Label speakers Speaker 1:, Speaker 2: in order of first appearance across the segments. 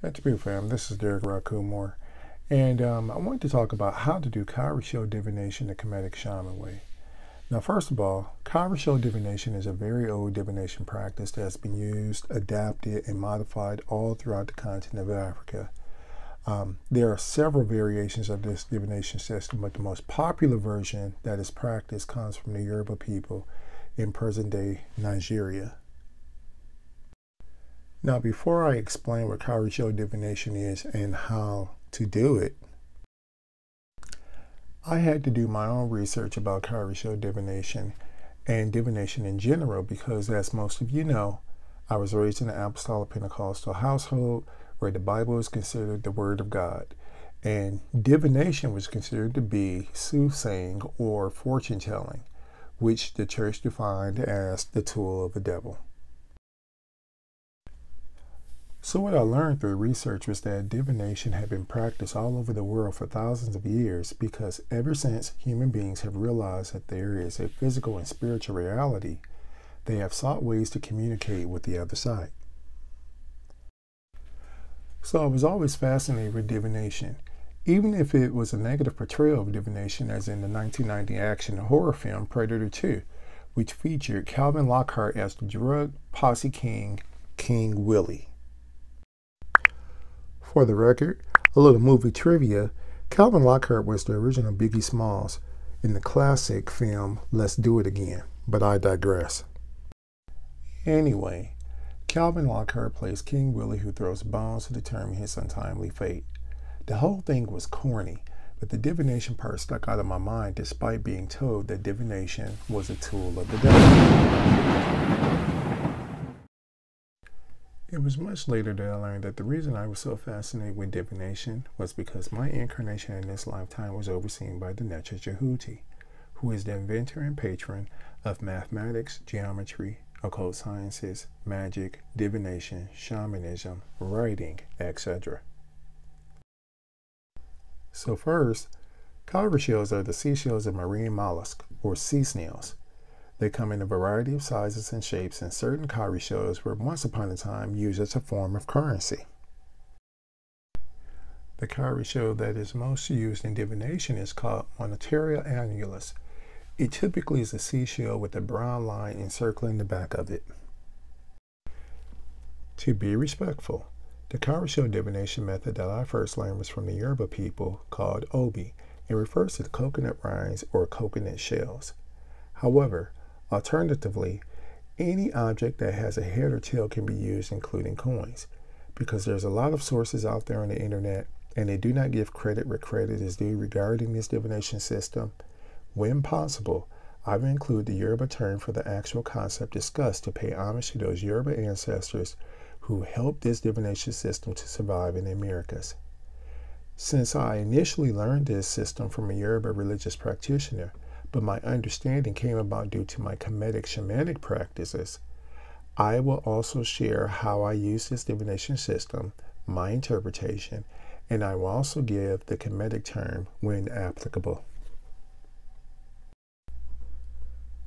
Speaker 1: That's beautiful, fam. This is Derek RauKhu, and I wanted to talk about how to do Cowrie divination the Kemetic Shaman way. Now, first of all, Cowrie divination is a very old divination practice that's been used, adapted, and modified all throughout the continent of Africa. There are several variations of this divination system, but the most popular version that is practiced comes from the Yoruba people in present-day Nigeria. Now, before I explain what Cowrie divination is and how to do it, I had to do my own research about Cowrie divination and divination in general because, as most of you know, I was raised in an apostolic Pentecostal household where the Bible is considered the Word of God, and divination was considered to be soothsaying or fortune telling, which the church defined as the tool of the devil. So what I learned through research was that divination had been practiced all over the world for thousands of years because ever since human beings have realized that there is a physical and spiritual reality, they have sought ways to communicate with the other side. So I was always fascinated with divination, even if it was a negative portrayal of divination, as in the 1990 action horror film Predator 2, which featured Calvin Lockhart as the drug posse king, King Willie. For the record, a little movie trivia, Calvin Lockhart was the original Biggie Smalls in the classic film Let's Do It Again, but I digress. Anyway, Calvin Lockhart plays King Willie, who throws bones to determine his untimely fate. The whole thing was corny, but the divination part stuck out of my mind despite being told that divination was a tool of the devil. It was much later that I learned that the reason I was so fascinated with divination was because my incarnation in this lifetime was overseen by the Nechajehuti, who is the inventor and patron of mathematics, geometry, occult sciences, magic, divination, shamanism, writing, etc. So first, cowrie shells are the seashells of marine mollusks, or sea snails. They come in a variety of sizes and shapes, and certain cowrie shells were once upon a time used as a form of currency. The cowrie shell that is most used in divination is called Monetaria annulus. It typically is a seashell with a brown line encircling the back of it. To be respectful, the cowrie shell divination method that I first learned was from the Yoruba people called obi. It refers to the coconut rinds or coconut shells. However, alternatively, any object that has a head or tail can be used, including coins, because there's a lot of sources out there on the internet and they do not give credit where credit is due regarding this divination system. When possible, I will include the Yoruba term for the actual concept discussed to pay homage to those Yoruba ancestors who helped this divination system to survive in the Americas. Since I initially learned this system from a Yoruba religious practitioner, but my understanding came about due to my Kemetic Shamanic practices, I will also share how I use this divination system, my interpretation, and I will also give the Kemetic term when applicable.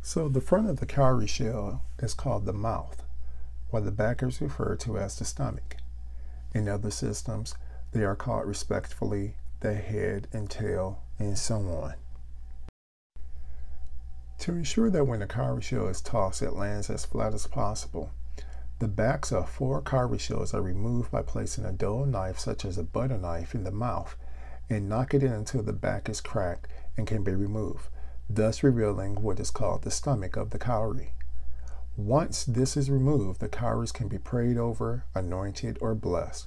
Speaker 1: So the front of the cowrie shell is called the mouth, while the back is referred to as the stomach. In other systems, they are called respectively the head and tail, and so on. To ensure that when the cowrie shell is tossed, it lands as flat as possible, the backs of 4 cowrie shells are removed by placing a dull knife, such as a butter knife, in the mouth and knock it in until the back is cracked and can be removed, thus revealing what is called the stomach of the cowrie. Once this is removed, the cowries can be prayed over, anointed, or blessed.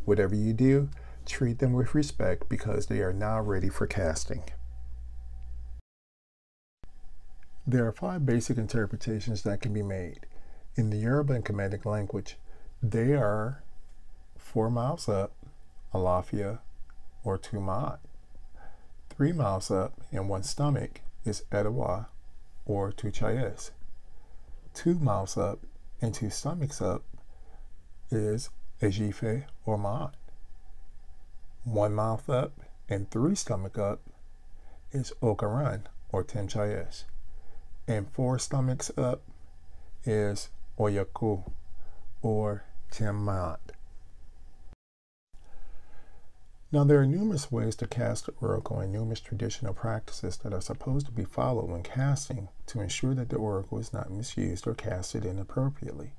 Speaker 1: Whatever you do, treat them with respect because they are now ready for casting. There are 5 basic interpretations that can be made. In the Yoruba and Kemetic language, they are 4 mouths up, Alafia, or 2 ma'at. 3 mouths up and 1 stomach is Edawa, or 2 chayes. 2 mouths up and 2 stomachs up is Ejife, or ma'at. 1 mouth up and 3 stomach up is Okaran, or 10 chayes. And 4 stomachs up is RauKhu, or 10 ma'at. Now, there are numerous ways to cast the oracle and numerous traditional practices that are supposed to be followed when casting to ensure that the oracle is not misused or casted inappropriately.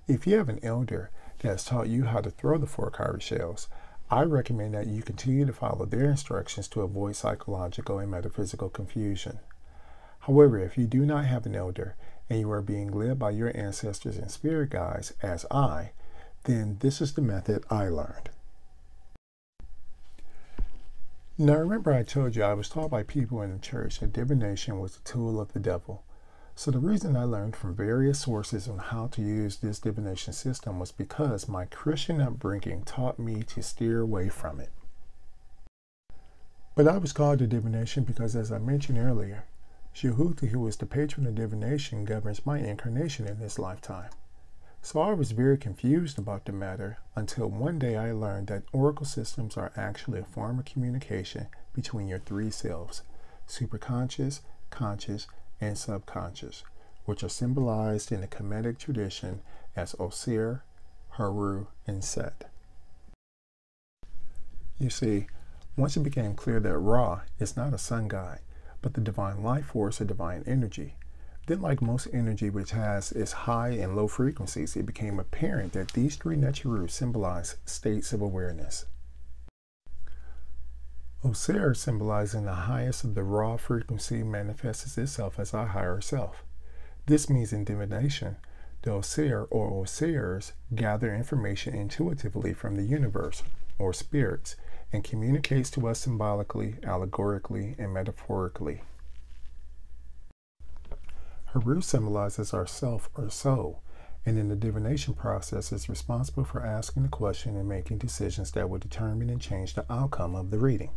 Speaker 1: If you have an elder that has taught you how to throw the 4 cowrie shells, I recommend that you continue to follow their instructions to avoid psychological and metaphysical confusion. However, if you do not have an elder and you are being led by your ancestors and spirit guides, as I, then this is the method I learned. Now, remember I told you I was taught by people in the church that divination was a tool of the devil. So the reason I learned from various sources on how to use this divination system was because my Christian upbringing taught me to steer away from it. But I was called to divination because, as I mentioned earlier, RauKhu, who is the patron of divination, governs my incarnation in this lifetime. So I was very confused about the matter until one day I learned that oracle systems are actually a form of communication between your 3 selves, superconscious, conscious, and subconscious, which are symbolized in the Kemetic tradition as Osir, Haru, and Set. You see, once it became clear that Ra is not a sun god, but the divine life force or divine energy, then, like most energy which has its high and low frequencies, it became apparent that these 3 Necharu symbolize states of awareness. Osir, symbolizing the highest of the raw frequency, manifests itself as our higher self. This means in divination, the Osir or Osirs gather information intuitively from the universe or spirits and communicates to us symbolically, allegorically, and metaphorically. Haru symbolizes our self or soul, and in the divination process is responsible for asking the question and making decisions that will determine and change the outcome of the reading.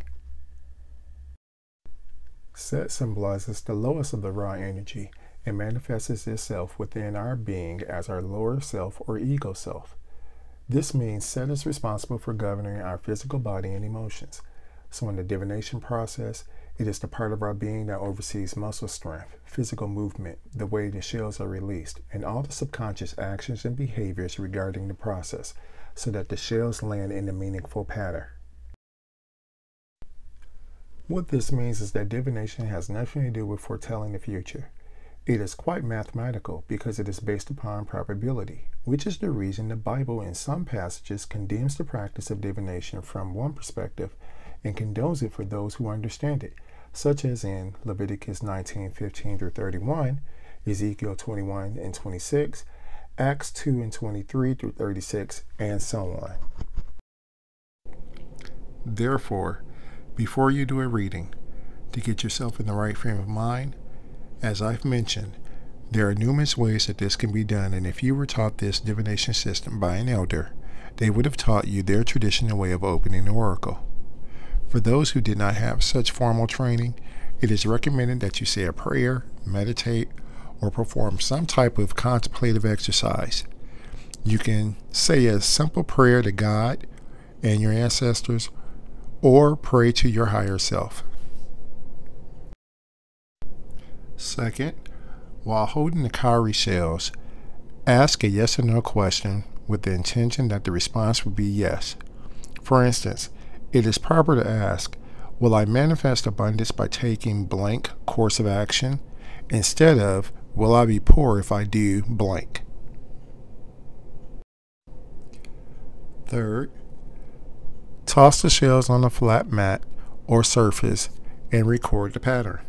Speaker 1: Set symbolizes the lowest of the raw energy and manifests itself within our being as our lower self or ego self. This means Set is responsible for governing our physical body and emotions. So in the divination process, it is the part of our being that oversees muscle strength, physical movement, the way the shells are released, and all the subconscious actions and behaviors regarding the process, so that the shells land in a meaningful pattern. What this means is that divination has nothing to do with foretelling the future. It is quite mathematical because it is based upon probability, which is the reason the Bible in some passages condemns the practice of divination from one perspective and condones it for those who understand it, such as in Leviticus 19:15-31, Ezekiel 21:26, Acts 2:23-36, and so on. Therefore, before you do a reading, to get yourself in the right frame of mind, as I've mentioned, there are numerous ways that this can be done, and if you were taught this divination system by an elder, they would have taught you their traditional way of opening the oracle. For those who did not have such formal training, it is recommended that you say a prayer, meditate, or perform some type of contemplative exercise. You can say a simple prayer to God and your ancestors, or pray to your higher self. Second, while holding the cowrie shells, ask a yes or no question with the intention that the response will be yes. For instance, it is proper to ask, will I manifest abundance by taking blank course of action, instead of, will I be poor if I do blank? Third, toss the shells on a flat mat or surface and record the pattern.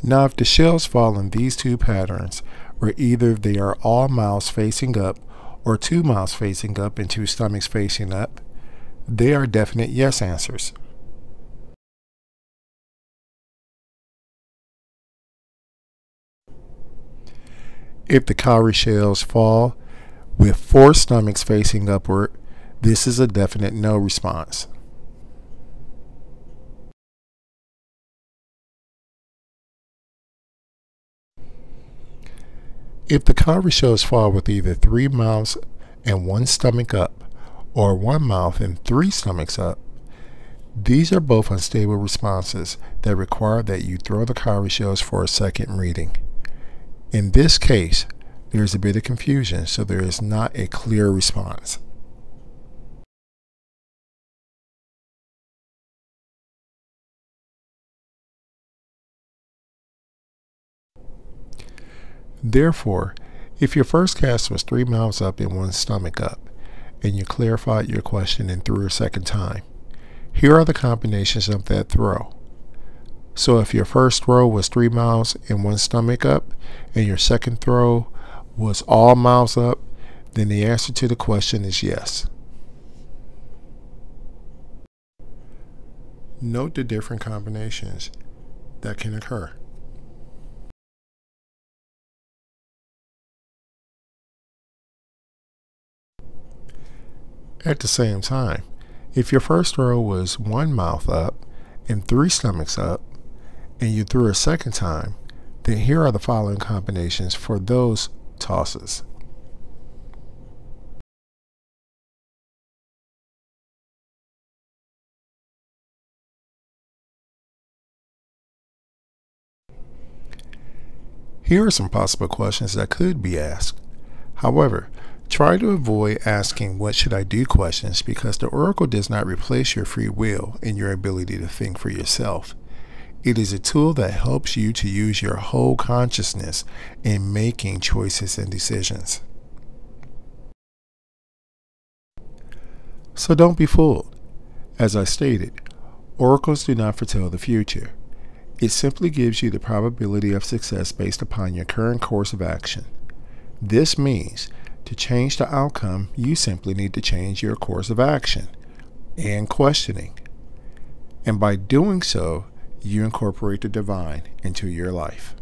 Speaker 1: Now, if the shells fall in these 2 patterns, where either they are all mouths facing up or 2 mouths facing up and 2 stomachs facing up, they are definite yes answers. If the cowrie shells fall with 4 stomachs facing upward, this is a definite no response. If the cowrie shells fall with either 3 mouths and 1 stomach up, or 1 mouth and 3 stomachs up, these are both unstable responses that require that you throw the cowrie shells for a second reading. In this case, there is a bit of confusion, so there is not a clear response. Therefore, if your first cast was 3 mouths up and 1 stomach up, and you clarified your question and threw a second time, here are the combinations of that throw. So if your first throw was 3 mouths and 1 stomach up, and your second throw was all mouths up, then the answer to the question is yes. Note the different combinations that can occur. At the same time, if your first throw was 1 mouth up and 3 stomachs up, and you threw a second time, then here are the following combinations for those tosses. Here are some possible questions that could be asked. However, try to avoid asking "what should I do" questions, because the oracle does not replace your free will and your ability to think for yourself. It is a tool that helps you to use your whole consciousness in making choices and decisions. So don't be fooled. As I stated, oracles do not foretell the future. It simply gives you the probability of success based upon your current course of action. This means to change the outcome, you simply need to change your course of action and questioning. And by doing so, you incorporate the divine into your life.